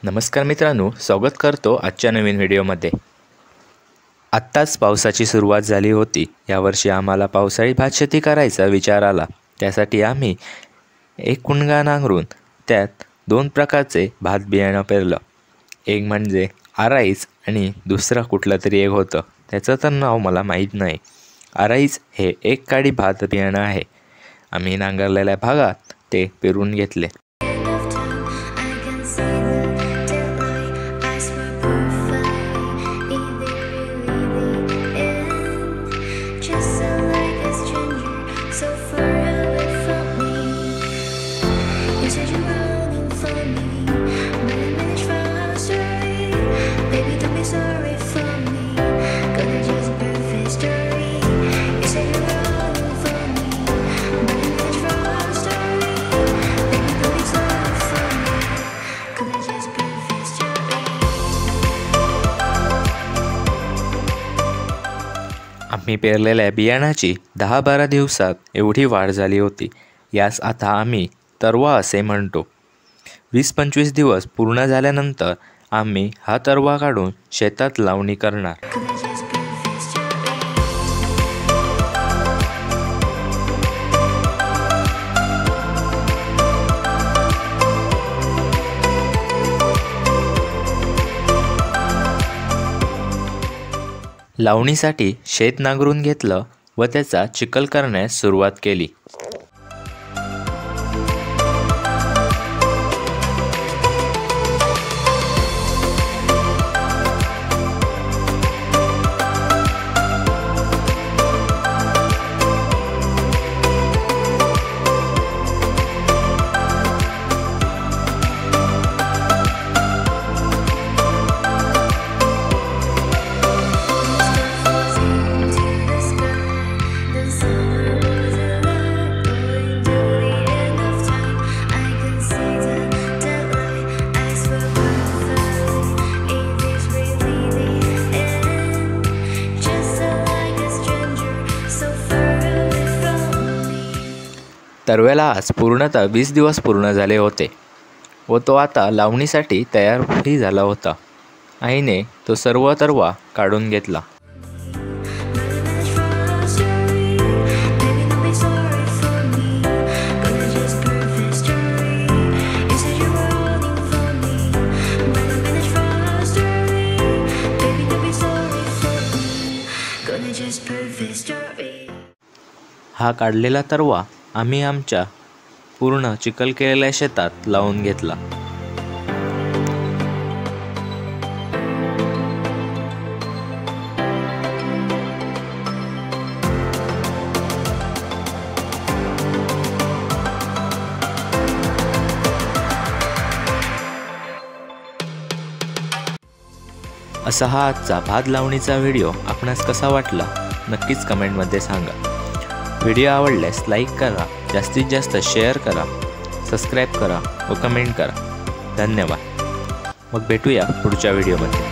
नमस्कार मित्रांनो, स्वागत करतो आजच्या नवीन व्हिडिओमध्ये। आत्ताच पावसाची सुरुवात झाली होती। यावर्षी आम्हाला पावसाळी भातशेती करायचा विचार आला। त्यासाठी आम्ही एक कुंडगा नांगरून त्यात दोन प्रकारचे भात बियाणं पेरलं। एक म्हणजे आराईच आणि दुसरं कुठलं तरी एक होतं, त्याचं तर नाव मला माहीत नाही। आराईच हे एक काडी भात बियाणं आहे। आम्ही नांगरलेल्या भागात ते पेरून घेतले। आम्ही पेरलेल्या बियाणाची 10-12 दिवसात एवढी वाढ झाली होती। यास आता आम्ही तरवा असे म्हणतो। 20-25 दिवस पूर्ण झाल्यानंतर आम्ही हा तरवा काढून शेतात लावणी करणार। लावणीसाठी शेत नांगरून घेतलं व त्याचा चिखल करण्यास सुरुवात केली। तरव्याला आज पूर्णतः 20 दिवस पूर्ण झाले होते व तो आता लावणीसाठी तयारही झाला होता। आईने तो सर्व तरवा काढून घेतला। हा काढलेला तरवा आम्ही आमच्या पूर्ण चिखल केलेल्या शेतात लावून घेतला। असा हा आजचा भात लावणीचा व्हिडिओ आपणास कसा वाटला नक्कीच कमेंटमध्ये सांगा। व्हिडिओ आवडल्यास लाईक करा, जास्तीत जास्त शेअर करा, सबस्क्राईब करा व कमेंट करा। धन्यवाद। मग भेटूया पुढच्या व्हिडिओमध्ये।